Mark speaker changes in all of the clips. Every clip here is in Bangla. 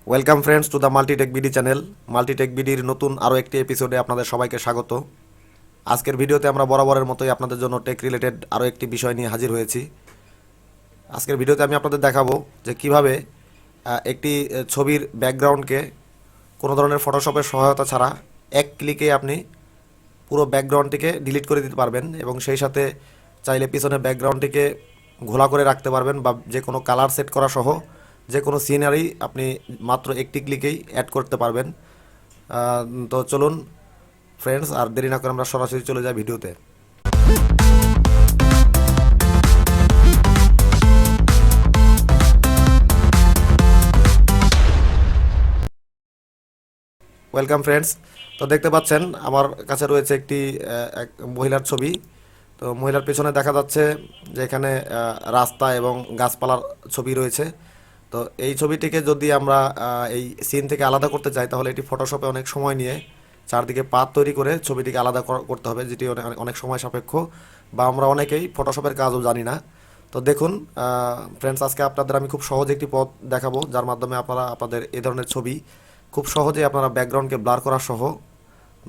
Speaker 1: Welcome friends to the Multitech BD channel. Multitech বিডির নতুন আরও একটি এপিসোডে আপনাদের সবাইকে স্বাগত। আজকের ভিডিওতে আমরা বরাবরের মতোই আপনাদের জন্য টেক রিলেটেড আরও একটি বিষয় নিয়ে হাজির হয়েছি। আজকের ভিডিওতে আমি আপনাদের দেখাবো যে কিভাবে একটি ছবির ব্যাকগ্রাউন্ডকে কোনো ধরনের ফটোশপের সহায়তা ছাড়া এক ক্লিকে আপনি পুরো ব্যাকগ্রাউন্ডটিকে ডিলিট করে দিতে পারবেন এবং সেই সাথে চাইলে পিছনের ব্যাকগ্রাউন্ডটিকে ঘোলা করে রাখতে পারবেন বা যে কোনো কালার সেট করা সহ যে কোনো সিনারি আপনি মাত্র একটি ক্লিকেই অ্যাড করতে পারবেন। তো চলুন ফ্রেন্ডস, আর দেরি না করে আমরা সরাসরি চলে যাই ভিডিওতে। Welcome friends. তো দেখতে পাচ্ছেন আমার কাছে রয়েছে একটি এক মহিলার ছবি। তো মহিলার পেছনে দেখা যাচ্ছে যে এখানে রাস্তা এবং গাছপালার ছবি রয়েছে। তো এই ছবিটিকে যদি আমরা এই সিন থেকে আলাদা করতে চাই তাহলে এটি ফটোশপে অনেক সময় নিয়ে চারদিকে পাত তৈরি করে ছবিটিকে আলাদা করতে হবে, যেটি অনেক সময় সাপেক্ষ বা আমরা অনেকেই ফটোশপের কাজও জানি না। তো দেখুন ফ্রেন্ডস, আজকে আপনাদের আমি খুব সহজ একটি পথ দেখাবো যার মাধ্যমে আপনারা আপনাদের এই ধরনের ছবি খুব সহজেই আপনারা ব্যাকগ্রাউন্ডকে ব্লার করা সহ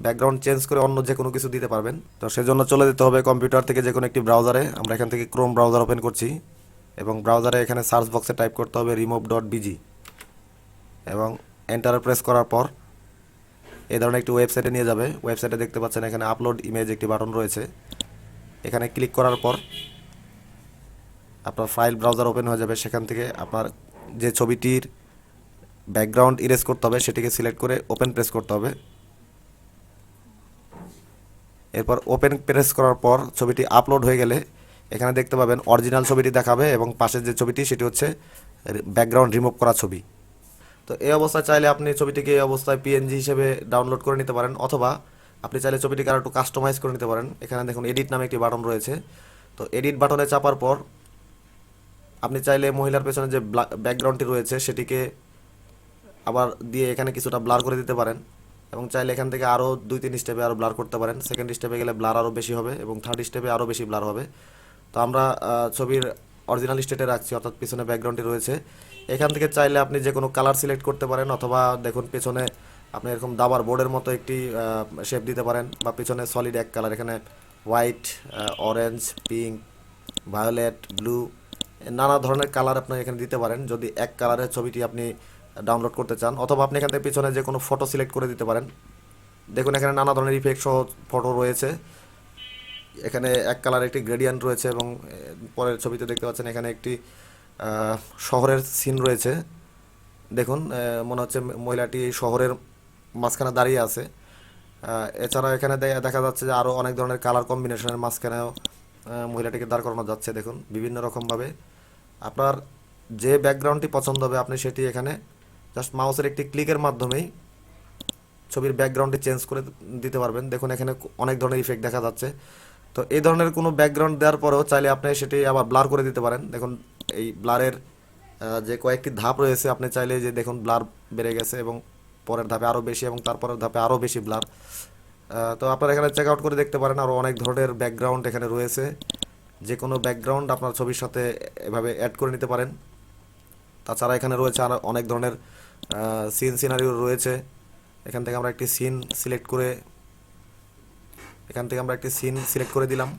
Speaker 1: ব্যাকগ্রাউন্ড চেঞ্জ করে অন্য যে কোনো কিছু দিতে পারবেন। তো সেজন্য চলে যেতে হবে কম্পিউটার থেকে যে কোনো একটি ব্রাউজারে। আমরা এখান থেকে ক্রোম ব্রাউজার ওপেন করছি এবং ব্রাউজারে এখানে সার্চ বক্সে টাইপ করতে হবে remove.bg এবং এন্টার প্রেস করার পর এই ধরনের একটি ওয়েবসাইটে নিয়ে যাবে। ওয়েবসাইটে দেখতে পাচ্ছেন এখানে আপলোড ইমেজ একটি বাটন রয়েছে। এখানে ক্লিক করার পর আপনার ফাইল ব্রাউজার ওপেন হয়ে যাবে। সেখান থেকে আপনার যে ছবিটির ব্যাকগ্রাউন্ড ইরেজ করতে হবে সেটিকে সিলেক্ট করে ওপেন প্রেস করতে হবে। এরপর ওপেন প্রেস করার পর ছবিটি আপলোড হয়ে গেলে এখানে দেখতে পাবেন অরিজিনাল ছবিটি দেখাবে এবং পাশের যে ছবিটি সেটি হচ্ছে ব্যাকগ্রাউন্ড রিমুভ করা ছবি। তো এই অবস্থায় চাইলে আপনি ছবিটিকে এই অবস্থায় পিএনজি হিসেবে ডাউনলোড করে নিতে পারেন, অথবা আপনি চাইলে ছবিটিকে আরও একটু কাস্টমাইজ করে নিতে পারেন। এখানে দেখুন এডিট নামে একটি বাটন রয়েছে। তো এডিট বাটনে চাপার পর আপনি চাইলে মহিলার পেছনে যে ব্যাকগ্রাউন্ডটি রয়েছে সেটিকে আবার দিয়ে এখানে কিছুটা ব্লার করে দিতে পারেন এবং চাইলে এখান থেকে আরও 2-3 স্টেপে আরও ব্লার করতে পারেন। সেকেন্ড স্টেপে গেলে ব্লার আরও বেশি হবে এবং থার্ড স্টেপে আরও বেশি ব্লার হবে। তো আমরা ছবির অরিজিনাল স্টেটে রাখছি, অর্থাৎ পিছনে ব্যাকগ্রাউন্ডটি রয়েছে। এখান থেকে চাইলে আপনি যে কোনো কালার সিলেক্ট করতে পারেন, অথবা দেখুন পেছনে আপনি এরকম দাবার বোর্ডের মতো একটি শেপ দিতে পারেন, বা পিছনে সলিড এক কালার, এখানে white, orange, pink, violet, blue, নানা ধরনের কালার আপনি এখানে দিতে পারেন যদি এক কালারের ছবিটি আপনি ডাউনলোড করতে চান। অথবা আপনি এখান থেকে পিছনে যে কোনো ফটো সিলেক্ট করে দিতে পারেন। দেখুন এখানে নানা ধরনের ইফেক্ট সহ ফটো রয়েছে। এখানে এক কালার একটি গ্রেডিয়েন্ট রয়েছে এবং পরের ছবিতে দেখতে পাচ্ছেন এখানে একটি শহরের সিন রয়েছে। দেখুন মনে হচ্ছে মহিলাটি শহরের মাঝখানে দাঁড়িয়ে আছে। এছাড়া এখানে দেখা যাচ্ছে যে আরও অনেক ধরনের কালার কম্বিনেশনের মাঝখানেও মহিলাটিকে দাঁড় করানো যাচ্ছে। দেখুন বিভিন্ন রকমভাবে আপনার যে ব্যাকগ্রাউন্ডটি পছন্দ হবে আপনি সেটি এখানে জাস্ট মাউসের একটি ক্লিকের মাধ্যমেই ছবির ব্যাকগ্রাউন্ডটি চেঞ্জ করে দিতে পারবেন। দেখুন এখানে অনেক ধরনের ইফেক্ট দেখা যাচ্ছে। তো এই ধরনের কোনো ব্যাকগ্রাউন্ড দেওয়ার পরেও চাইলে আপনি সেটি আবার ব্লার করে দিতে পারেন। দেখুন এই ব্লারের যে কয়েকটি ধাপ রয়েছে, আপনি চাইলে যে দেখুন ব্লার বেড়ে গেছে এবং পরের ধাপে আরও বেশি এবং তারপরের ধাপে আরও বেশি ব্লার। তো আপনারা এখানে চেক আউট করে দেখতে পারেন আরও অনেক ধরনের ব্যাকগ্রাউন্ড এখানে রয়েছে। যে কোনো ব্যাকগ্রাউন্ড আপনার ছবির সাথে এভাবে অ্যাড করে নিতে পারেন। তাছাড়া এখানে রয়েছে আর অনেক ধরনের সিনারিও রয়েছে। এখান থেকে আমরা একটি সিন সিলেক্ট করে দিলাম।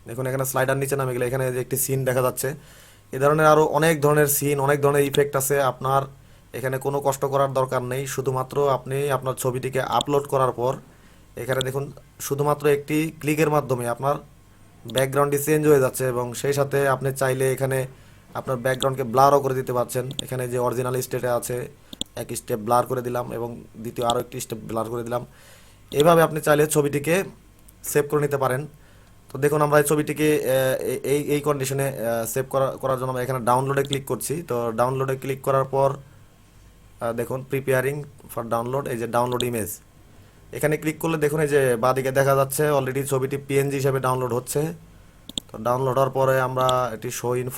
Speaker 1: দেখুন এখানে স্লাইডার নিচে নামে গেলে এখানে যে একটি সিন দেখা যাচ্ছে। এ ধরনের আরও অনেক ধরনের সিন, অনেক ধরনের ইফেক্ট আছে। আপনার এখানে কোনো কষ্ট করার দরকার নেই, শুধুমাত্র আপনি আপনার ছবিটিকে আপলোড করার পর এখানে দেখুন শুধুমাত্র একটি ক্লিকের মাধ্যমে আপনার ব্যাকগ্রাউন্ডটি চেঞ্জ হয়ে যাচ্ছে এবং সেই সাথে আপনি চাইলে এখানে আপনার ব্যাকগ্রাউন্ডকে ব্লারও করে দিতে পারছেন। এখানে যে অরিজিনাল স্টেটে আছে এক স্টেপ ব্লার করে দিলাম এবং দ্বিতীয় আরও একটি স্টেপ ব্লার করে দিলাম। এইভাবে আপনি চাইলে ছবিটিকে সেভ করে নিতে পারেন। তো দেখুন আমরা এই ছবিটিকে এই কন্ডিশনে সেভ করার জন্য আমরা এখানে ডাউনলোডে ক্লিক করছি। তো ডাউনলোডে ক্লিক করার পর দেখুন প্রিপেয়ারিং ফর ডাউনলোড, এই যে ডাউনলোড ইমেজ এখানে ক্লিক করলে দেখুন এই যে বাঁদিকে দেখা যাচ্ছে অলরেডি ছবিটি পিএনজি হিসেবে ডাউনলোড হচ্ছে। তো ডাউনলোড হওয়ার পরে আমরা এটি শো ইন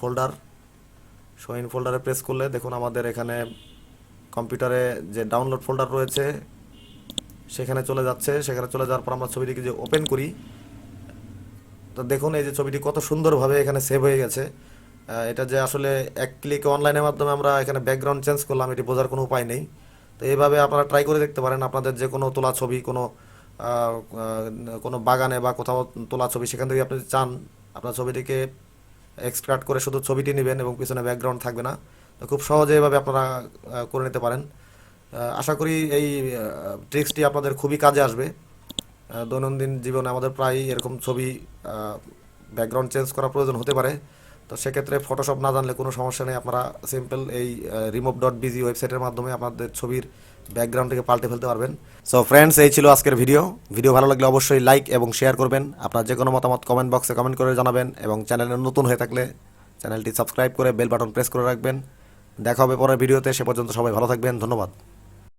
Speaker 1: ফোল্ডারে প্রেস করলে দেখুন আমাদের এখানে কম্পিউটারে যে ডাউনলোড ফোল্ডার রয়েছে সেখানে চলে যাচ্ছে। সেখানে চলে যাওয়ার পর আমরা ছবিটিকে যে ওপেন করি, তো দেখুন এই যে ছবিটি কত সুন্দরভাবে এখানে সেভ হয়ে গেছে। এটা যে আসলে এক ক্লিকে অনলাইনের মাধ্যমে আমরা এখানে ব্যাকগ্রাউন্ড চেঞ্জ করলাম, এটি বোঝার কোনো উপায় নেই। তো এইভাবে আপনারা ট্রাই করে দেখতে পারেন, আপনাদের যে কোনো তোলা ছবি, কোনো কোনো বাগানে বা কোথাও তোলা ছবি, সেখান থেকে আপনি চান আপনার ছবিটিকে এক্সট্রাক্ট করে শুধু ছবিটি নেবেন এবং পিছনে ব্যাকগ্রাউন্ড থাকবে না। তো খুব সহজে এভাবে আপনারা করে নিতে পারেন। আশা করি এই ট্রিক্সটি আপনাদের খুবই কাজে আসবে। দৈনন্দিন জীবনে আমাদের প্রায়ই এরকম ছবি ব্যাকগ্রাউন্ড চেঞ্জ করা প্রয়োজন হতে পারে। তো সেক্ষেত্রে ফটোশপ না জানলে কোনো সমস্যা নেই, আপনারা সিম্পল এই remove.bg ওয়েবসাইটের মাধ্যমে আপনাদের ছবির ব্যাকগ্রাউন্ডটিকে পাল্টে ফেলতে পারবেন। সো ফ্রেন্ডস, এই ছিল আজকের ভিডিও। ভিডিও ভালো লাগলে অবশ্যই লাইক এবং শেয়ার করবেন। আপনার যে কোনো মতামত কমেন্ট বক্সে কমেন্ট করে জানাবেন এবং চ্যানেলে নতুন হয়ে থাকলে চ্যানেলটি সাবস্ক্রাইব করে বেল বাটন প্রেস করে রাখবেন। দেখা হবে পরের ভিডিওতে, সে পর্যন্ত সবাই ভালো থাকবেন। ধন্যবাদ।